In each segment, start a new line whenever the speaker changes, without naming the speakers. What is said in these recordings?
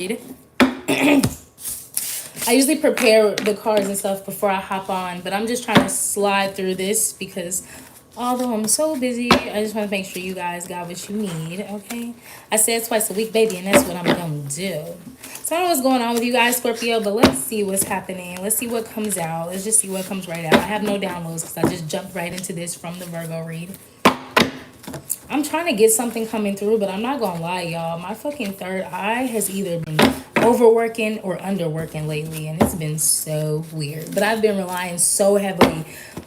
I usually prepare the cards and stuff before I hop on, but I'm just trying to slide through this because although I'm so busy, I just want to make sure you guys got what you need, okay? I said twice a week, baby, and that's what I'm going to do. So I don't know what's going on with you guys, Scorpio, but let's see what's happening. Let's see what comes out. Let's just see what comes right out. I have no downloads because I just jumped right into this from the Virgo read. I'm trying to get something coming through, but I'm not gonna lie, y'all. My fucking third eye has either been overworking or underworking lately, and it's been so weird. But I've been relying so heavily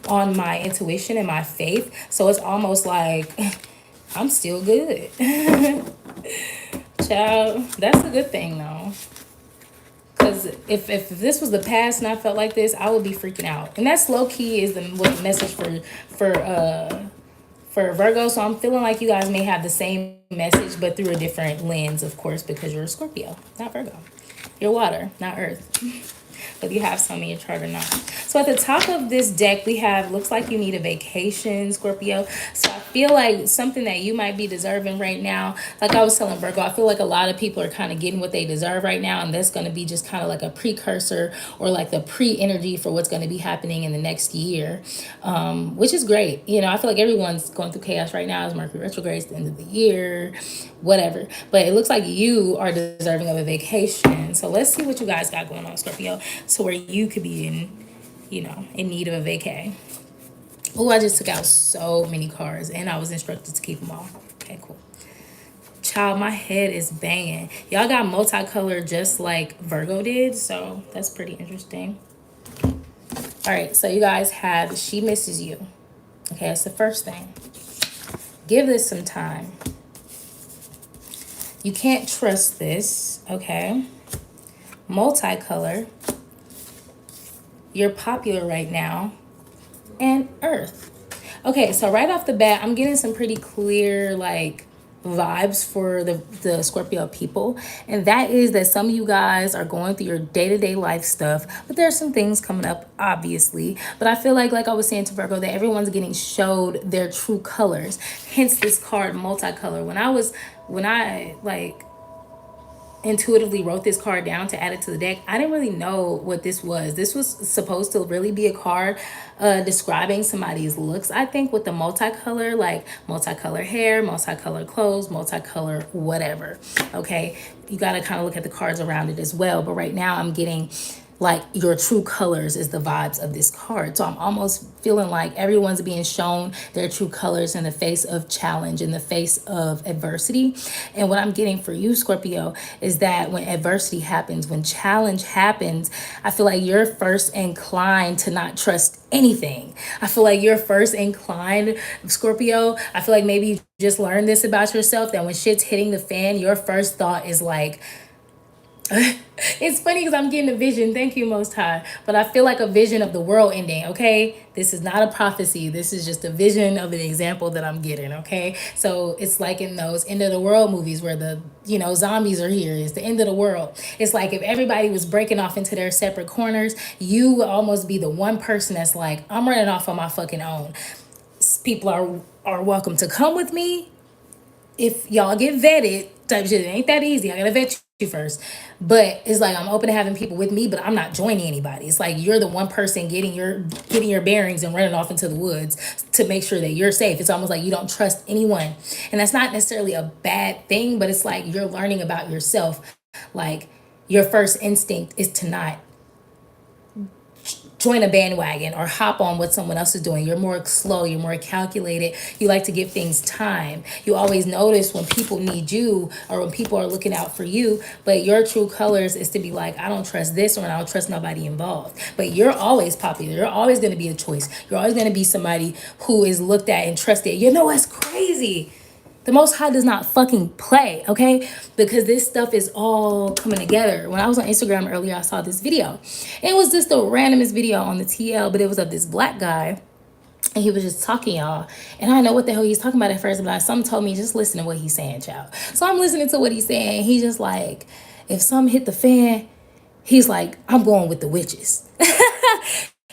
on my intuition and my faith, so it's almost like I'm still good. Child, that's a good thing though. Cause if this was the past and I felt like this, I would be freaking out. And that's low key is the what the message for Virgo. So I'm feeling like you guys may have the same message, but through a different lens, of course, because you're a Scorpio, not Virgo. You're water, not earth. Whether you have some in your chart or not. So at the top of this deck, we have, looks like you need a vacation, Scorpio. So I feel like something that you might be deserving right now, like I was telling Virgo, I feel like a lot of people are kind of getting what they deserve right now. And that's going to be just kind of like a precursor or like the pre-energy for what's going to be happening in the next year, which is great. You know, I feel like everyone's going through chaos right now as Mercury retrograde at the end of the year, whatever. But it looks like you are deserving of a vacation. So let's see what you guys got going on, Scorpio. So where you could be in need of a vacay. Oh, I just took out so many cards and I was instructed to keep them all. Okay, cool. Child, my head is banging. Y'all got multicolored just like Virgo did, so that's pretty interesting. All right, so you guys have She Misses You. Okay, that's the first thing. Give this some time. You can't trust this, okay? Multicolor. You're popular right now. And Earth. Okay, so right off the bat, I'm getting some pretty clear, like, vibes for the Scorpio people. And that is that some of you guys are going through your day-to-day life stuff, but there's some things coming up, obviously. But I feel like I was saying to Virgo, that everyone's getting showed their true colors. Hence this card, multicolor. When I intuitively wrote this card down to add it to the deck, I didn't really know what this was. This was supposed to really be a card describing somebody's looks, I think, with the multicolor, like multicolor hair, multicolor clothes, multicolor whatever. Okay, you got to kind of look at the cards around it as well. But right now I'm getting like your true colors is the vibes of this card. So I'm almost feeling like everyone's being shown their true colors in the face of challenge, in the face of adversity. And what I'm getting for you, Scorpio, is that when adversity happens, when challenge happens, I feel like you're first inclined to not trust anything. I feel like you're first inclined, Scorpio. I feel like maybe you just learned this about yourself, that when shit's hitting the fan, your first thought is like, it's funny because I'm getting a vision. Thank you, Most High. But I feel like a vision of the world ending, okay? This is not a prophecy. This is just a vision of an example that I'm getting, okay? So it's like in those end of the world movies where the, zombies are here. It's the end of the world. It's like if everybody was breaking off into their separate corners, you would almost be the one person that's like, I'm running off on my fucking own. People are welcome to come with me if y'all get vetted type shit. It ain't that easy. I gotta vet you first. But it's like I'm open to having people with me, but I'm not joining anybody. It's like you're the one person getting your bearings and running off into the woods to make sure that you're safe. It's almost like you don't trust anyone. And that's not necessarily a bad thing, but it's like you're learning about yourself. Like your first instinct is to not join a bandwagon or hop on what someone else is doing. You're more slow, you're more calculated. You like to give things time. You always notice when people need you or when people are looking out for you, but your true colors is to be like, I don't trust this one, I don't trust nobody involved. But you're always popular. You're always going to be a choice. You're always going to be somebody who is looked at and trusted. You know what's crazy? The Most High does not fucking play, okay? Because this stuff is all coming together. When I was on Instagram earlier, I saw this video. It was just the randomest video on the TL, but it was of this black guy. And he was just talking, y'all. And I didn't know what the hell he's talking about at first, but something told me, just listen to what he's saying, child. So I'm listening to what he's saying. He's just like, if something hit the fan, he's like, I'm going with the witches.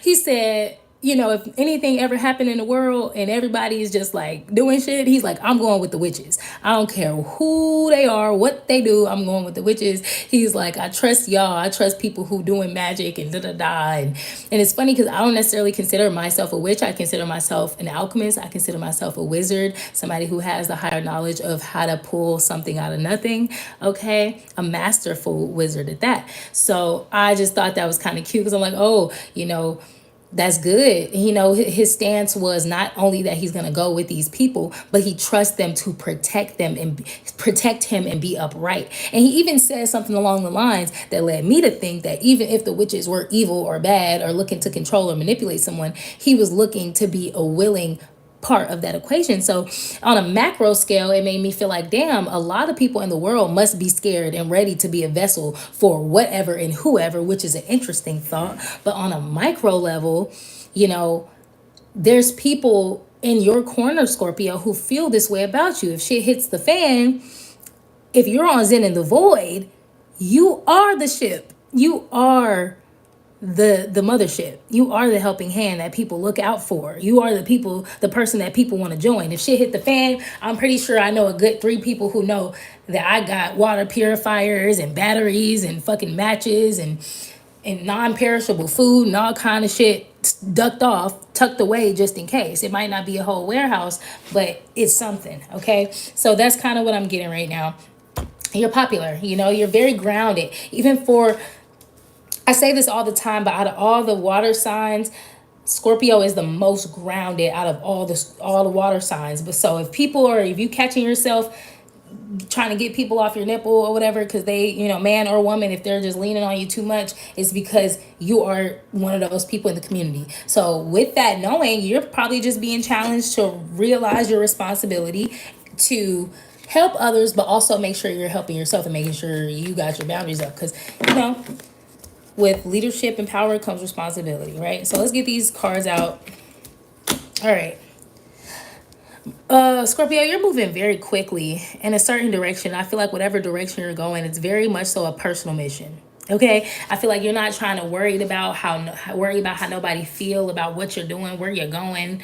He said, if anything ever happened in the world and everybody is just like doing shit, he's like, I'm going with the witches. I don't care who they are, what they do, I'm going with the witches. He's like, I trust y'all. I trust people who doing magic and da da da. And it's funny because I don't necessarily consider myself a witch. I consider myself an alchemist. I consider myself a wizard, somebody who has the higher knowledge of how to pull something out of nothing. Okay, a masterful wizard at that. So I just thought that was kind of cute because I'm like, oh, that's good. His stance was not only that he's going to go with these people, but he trusts them to protect them and protect him and be upright. And he even says something along the lines that led me to think that even if the witches were evil or bad or looking to control or manipulate someone, he was looking to be a willing part of that equation. So on a macro scale, it made me feel like, damn, a lot of people in the world must be scared and ready to be a vessel for whatever and whoever, which is an interesting thought. But on a micro level, you know, there's people in your corner, Scorpio, who feel this way about you. If shit hits the fan, if you're on Zen in the Void, you are the ship. You are the mothership. You are the helping hand that people look out for. You are the person that people want to join. If shit hit the fan, I'm pretty sure I know a good 3 people who know that I got water purifiers and batteries and fucking matches and non-perishable food and all kind of shit ducked off, tucked away just in case. It might not be a whole warehouse, but it's something. Okay, so that's kind of what I'm getting right now. You're popular, you're very grounded. Even for, I say this all the time, but out of all the water signs, Scorpio is the most grounded out of all the water signs. But so if you catching yourself trying to get people off your nipple or whatever, because they, man or woman, if they're just leaning on you too much, it's because you are one of those people in the community. So with that knowing, you're probably just being challenged to realize your responsibility to help others, but also make sure you're helping yourself and making sure you got your boundaries up. Because, with leadership and power comes responsibility, right? So let's get these cards out. All right. Scorpio, you're moving very quickly in a certain direction. I feel like whatever direction you're going, it's very much so a personal mission. Okay, I feel like you're not trying to worry about how nobody feel about what you're doing, where you're going.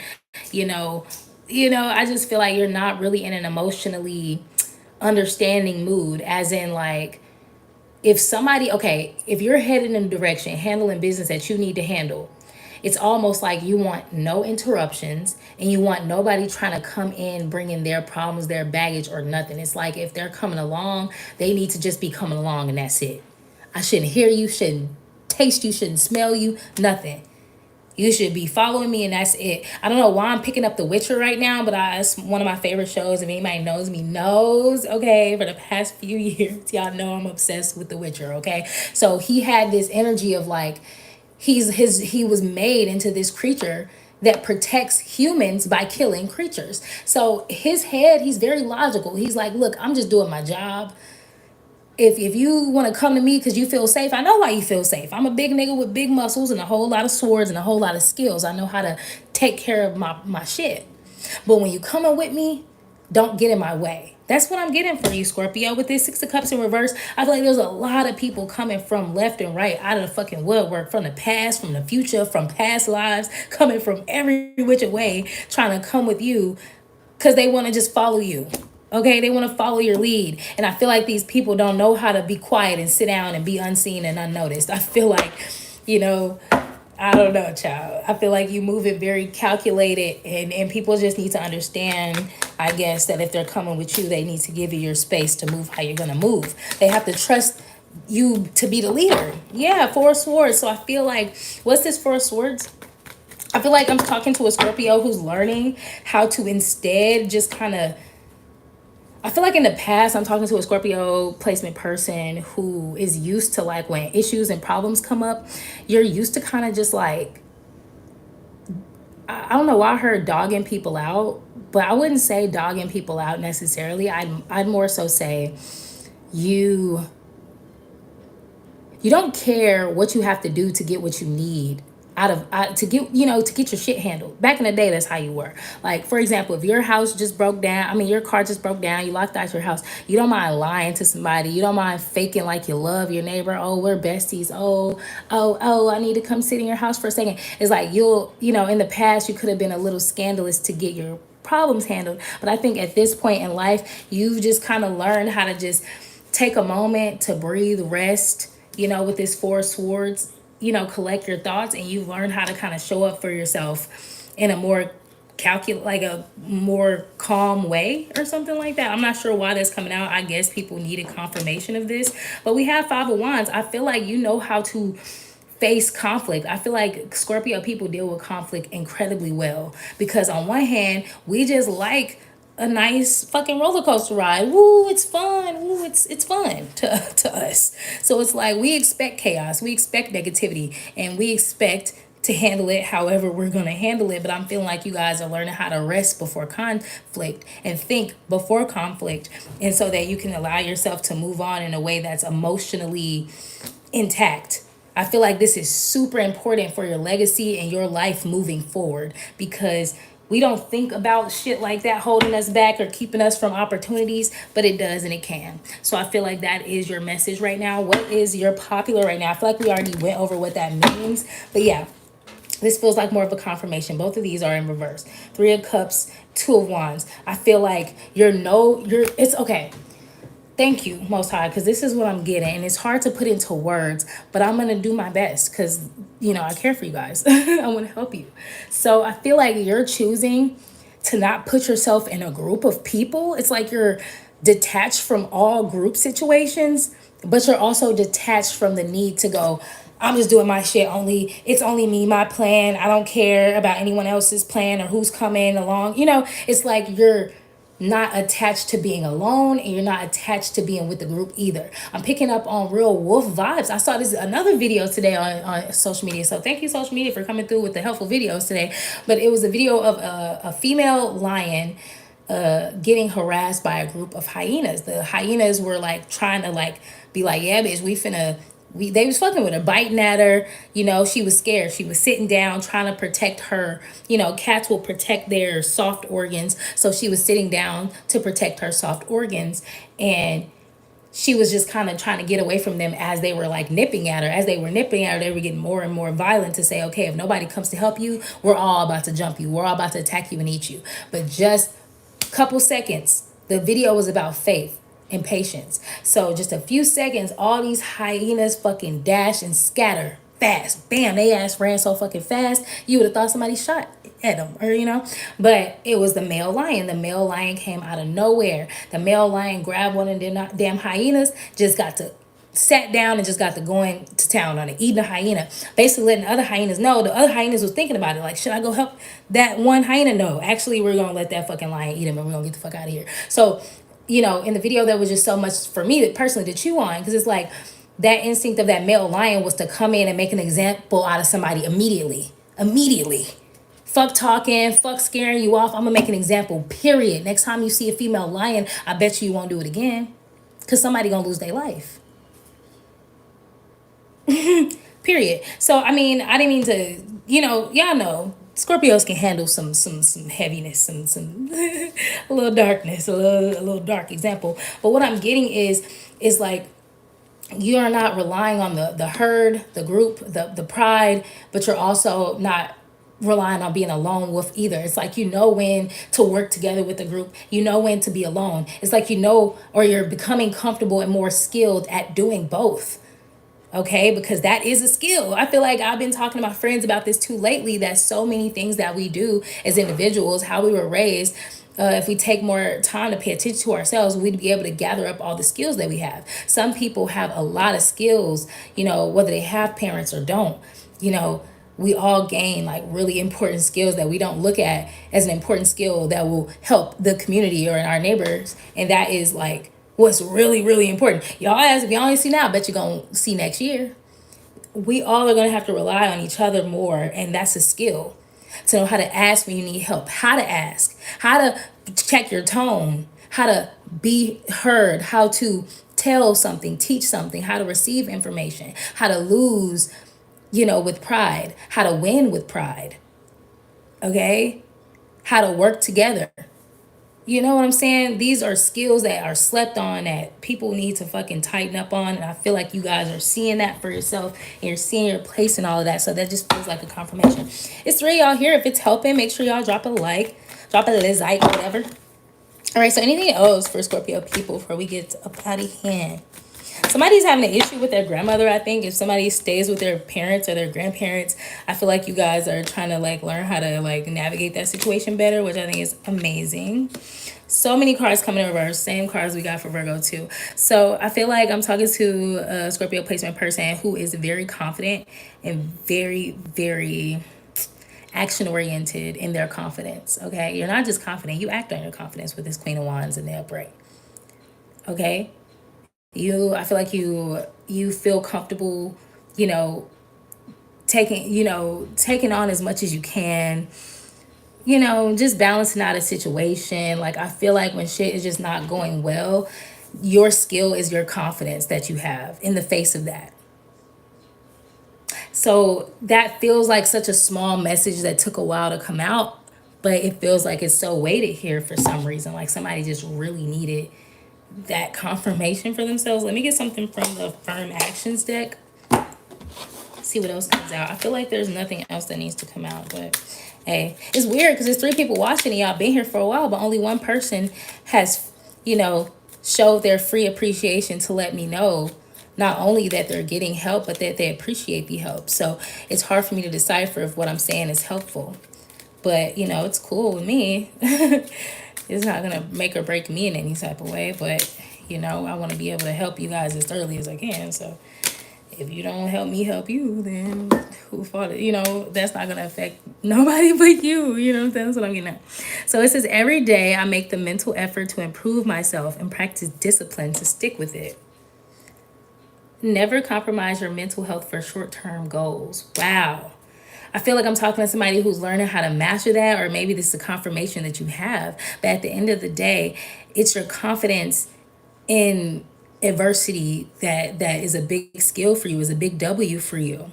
You know, I just feel like you're not really in an emotionally understanding mood, as in like, if you're headed in a direction, handling business that you need to handle, it's almost like you want no interruptions and you want nobody trying to come in bringing their problems, their baggage, or nothing. It's like if they're coming along, they need to just be coming along and that's it. I shouldn't hear you, shouldn't taste you, shouldn't smell you, nothing. You should be following me and that's it. I don't know why I'm picking up The Witcher right now, but it's one of my favorite shows. If anybody knows me, knows, okay, for the past few years, y'all know I'm obsessed with The Witcher, okay? So he had this energy of like, he was made into this creature that protects humans by killing creatures. So his head, he's very logical. He's like, look, I'm just doing my job. If you want to come to me because you feel safe, I know why you feel safe. I'm a big nigga with big muscles and a whole lot of swords and a whole lot of skills. I know how to take care of my shit. But when you coming with me, don't get in my way. That's what I'm getting for you, Scorpio. With this 6 of Cups in reverse, I feel like there's a lot of people coming from left and right, out of the fucking woodwork, from the past, from the future, from past lives, coming from every which way, trying to come with you because they want to just follow you. Okay, they want to follow your lead. And I feel like these people don't know how to be quiet and sit down and be unseen and unnoticed. I feel like, I don't know, child. I feel like you move it very calculated and people just need to understand, I guess, that if they're coming with you, they need to give you your space to move how you're going to move. They have to trust you to be the leader. Yeah, 4 of Swords. So I feel like, what's this 4 of Swords? I feel like I'm talking to a Scorpio who's learning how to instead just kind of, I feel like in the past, I'm talking to a Scorpio placement person who is used to like when issues and problems come up, you're used to kind of just like, I don't know why I heard dogging people out, but I wouldn't say dogging people out necessarily. I'd more so say you don't care what you have to do to get what you need to get, to get your shit handled. Back in the day, that's how you were. Like, for example, if your house just broke down, I mean, your car just broke down, you locked out your house, you don't mind lying to somebody, you don't mind faking like you love your neighbor. Oh, we're besties. Oh, I need to come sit in your house for a second. It's like, in the past, you could have been a little scandalous to get your problems handled. But I think at this point in life, you've just kind of learned how to just take a moment to breathe, rest, with this Four Swords, collect your thoughts, and you've learned how to kind of show up for yourself in a more like a more calm way or something like that. I'm not sure why that's coming out. I guess people needed confirmation of this. But we have Five of Wands. I feel like you know how to face conflict. I feel like Scorpio people deal with conflict incredibly well, because on one hand, we just like a nice fucking roller coaster ride. Woo, it's fun. Woo, it's fun to us. So it's like we expect chaos, we expect negativity, and we expect to handle it however we're going to handle it. But I'm feeling like you guys are learning how to rest before conflict and think before conflict, and so that you can allow yourself to move on in a way that's emotionally intact. I feel like this is super important for your legacy and your life moving forward, because we don't think about shit like that holding us back or keeping us from opportunities, but it does and it can. So I feel like that is your message right now. What is your popular right now? I feel like we already went over what that means, but yeah, this feels like more of a confirmation. Both of these are in reverse. Three of Cups, Two of Wands. I feel like it's okay. Thank you, Most High, because this is what I'm getting. And it's hard to put into words, but I'm going to do my best because, I care for you guys. I want to help you. So I feel like you're choosing to not put yourself in a group of people. It's like you're detached from all group situations, but you're also detached from the need to go, I'm just doing my shit only. It's only me, my plan. I don't care about anyone else's plan or who's coming along. It's like you're not attached to being alone, and you're not attached to being with the group either. I'm picking up on real wolf vibes. I saw this another video today on social media. So thank you, social media, for coming through with the helpful videos today. But it was a video of a female lion getting harassed by a group of hyenas. The hyenas were like trying to like be like, yeah, bitch, they was fucking with her, biting at her. She was scared. She was sitting down trying to protect her. Cats will protect their soft organs. So she was sitting down to protect her soft organs. And she was just kind of trying to get away from them as they were like nipping at her. As they were nipping at her, they were getting more and more violent to say, okay, if nobody comes to help you, we're all about to jump you. We're all about to attack you and eat you. But just a couple seconds, the video was about faith and patience. So just a few seconds, all these hyenas fucking dash and scatter fast. Bam, they ass ran so fucking fast, you would have thought somebody shot at them, or. But it was the male lion. The male lion came out of nowhere. The male lion grabbed one of them damn hyenas, just got to sat down and just got to going to town on it, eating a hyena, basically letting the other hyenas know. The other hyenas was thinking about it, like, should I go help that one hyena? No, actually, we're gonna let that fucking lion eat him, and we're gonna get the fuck out of here. So in the video, there was just so much for me that personally to chew on, because it's like that instinct of that male lion was to come in and make an example out of somebody immediately. Fuck talking, fuck scaring you off. I'm gonna make an example, period. Next time you see a female lion, I bet you won't do it again, because somebody gonna lose their life. Period. So I mean, I didn't mean to, y'all know Scorpios can handle some heaviness, some a little darkness, a little dark example. But what I'm getting is like, you are not relying on the herd, the group, the pride, but you're also not relying on being a lone wolf either. It's like, when to work together with the group, when to be alone. It's like, or you're becoming comfortable and more skilled at doing both. Okay, because that is a skill. I feel like I've been talking to my friends about this too lately, that so many things that we do as individuals, how we were raised, if we take more time to pay attention to ourselves, we'd be able to gather up all the skills that we have. Some people have a lot of skills, whether they have parents or don't. We all gain like really important skills that we don't look at as an important skill that will help the community or in our neighbors. And that is like what's really, really important. Y'all, as if y'all ain't see now, I bet you're going to see next year. We all are going to have to rely on each other more. And that's a skill, to know how to ask when you need help, how to ask, how to check your tone, how to be heard, how to tell something, teach something, how to receive information, how to lose with pride, how to win with pride, okay? How to work together. You know what I'm saying? These are skills that are slept on that people need to fucking tighten up on. And I feel like you guys are seeing that for yourself and you're seeing your place and all of that. So that just feels like a confirmation. It's 3 of y'all here. If it's helping, make sure y'all drop a like, drop a like, whatever. All right, so anything else for Scorpio people before we get up out of hand? Somebody's having an issue with their grandmother. I think if somebody stays with their parents or their grandparents, I feel like you guys are trying to like learn how to like navigate that situation better, which I think is amazing. So many cards coming in reverse, same cards we got for Virgo too. So I feel like I'm talking to a Scorpio placement person who is very confident and very, very action oriented in their confidence. Okay, you're not just confident, you act on your confidence with this Queen of Wands and the upright. Okay, I feel like you feel comfortable, you know, taking on as much as you can, just balancing out a situation. Like I feel like when shit is just not going well, your skill is your confidence that you have in the face of that. So that feels like such a small message that took a while to come out, but it feels like it's so weighted here for some reason. Like somebody just really needed that confirmation for themselves. Let me get something from the Firm Actions deck. See what else comes out. I feel like there's nothing else that needs to come out, but hey, it's weird because there's 3 people watching and y'all been here for a while, but only one person has, showed their free appreciation to let me know not only that they're getting help, but that they appreciate the help. So it's hard for me to decipher if what I'm saying is helpful. But, it's cool with me. It's not going to make or break me in any type of way. But, I want to be able to help you guys as early as I can. So if you don't help me help you, then who fought it? That's not going to affect nobody but you. That's what I'm getting at. So it says, every day I make the mental effort to improve myself and practice discipline to stick with it. Never compromise your mental health for short-term goals. Wow. I feel like I'm talking to somebody who's learning how to master that, or maybe this is a confirmation that you have. But at the end of the day, it's your confidence in adversity that is a big skill for you, is a big W for you.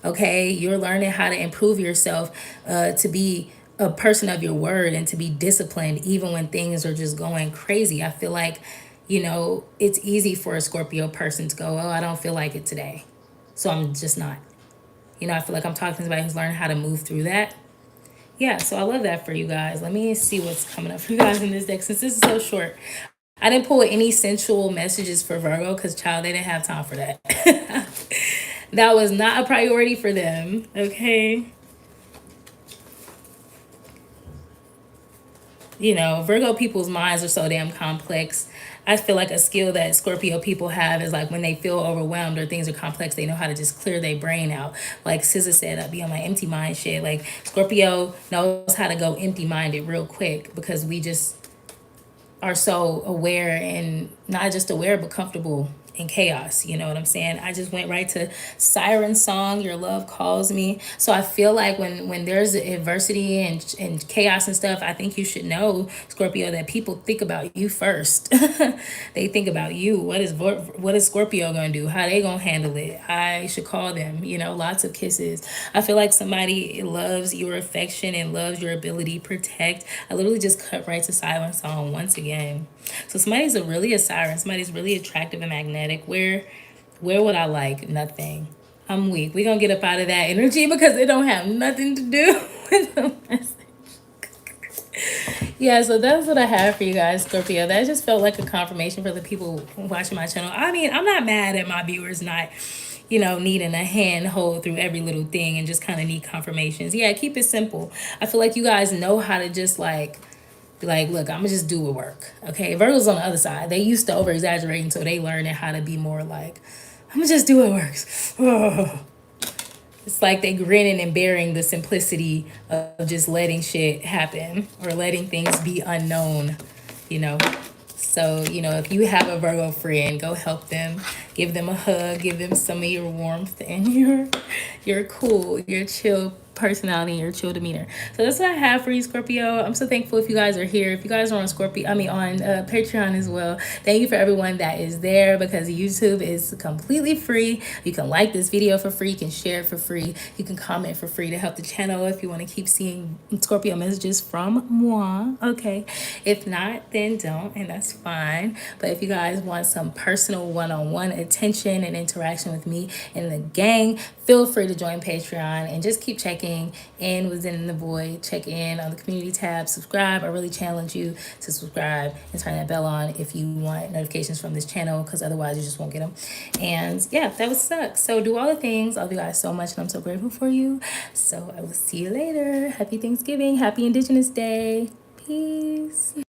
Okay, you're learning how to improve yourself, to be a person of your word and to be disciplined even when things are just going crazy. I feel like, it's easy for a Scorpio person to go, oh, I don't feel like it today, so I'm just not. I feel like I'm talking to somebody who's learning how to move through that. Yeah, so I love that for you guys. Let me see what's coming up for you guys in this deck since this is so short. I didn't pull any sensual messages for Virgo because, child, they didn't have time for that. That was not a priority for them, okay? Virgo people's minds are so damn complex. I feel like a skill that Scorpio people have is like when they feel overwhelmed or things are complex, they know how to just clear their brain out. Like SZA said, I'd be on my empty mind shit. Like Scorpio knows how to go empty minded real quick because we just are so aware, and not just aware but comfortable in chaos. You know what I'm saying? I just went right to Siren Song, Your Love Calls Me. So I feel like when there's adversity and chaos and stuff, I think you should know, Scorpio, that people think about you first. They think about you. What is Scorpio gonna do? How they gonna handle it? I should call them, lots of kisses. I feel like somebody loves your affection and loves your ability to protect. I literally just cut right to Siren Song once again. So somebody's really a siren. Somebody's really attractive and magnetic. Where would I like? Nothing. I'm weak. We're going to get up out of that energy because it don't have nothing to do with the message. Yeah, so that's what I have for you guys, Scorpio. That just felt like a confirmation for the people watching my channel. I mean, I'm not mad at my viewers not, needing a hand hold through every little thing and just kind of need confirmations. Yeah, keep it simple. I feel like you guys know how to just be like, look, I'm gonna just do what work. Okay, Virgo's on the other side. They used to over exaggerate until they learned how to be more like, I'm gonna just do what works. Oh. It's like they grinning and bearing the simplicity of just letting shit happen or letting things be unknown, So, if you have a Virgo friend, go help them, give them a hug, give them some of your warmth and your cool, your chill personality and your chill demeanor. So that's what I have for you, Scorpio. I'm so thankful if you guys are here. If you guys are on on Patreon as well. Thank you for everyone that is there, because YouTube is completely free. You can like this video for free. You can share it for free. You can comment for free to help the channel if you want to keep seeing Scorpio messages from moi. Okay. If not, then don't, and that's fine. But if you guys want some personal one-on-one attention and interaction with me and the gang, feel free to join Patreon and just keep checking in with Zen in the Void. Check in on the community tab, subscribe. I really challenge you to subscribe and turn that bell on if you want notifications from this channel, because otherwise you just won't get them. And yeah, that would suck. So do all the things. I love you guys so much, and I'm so grateful for you. So I will see you later. Happy Thanksgiving. Happy Indigenous Day. Peace.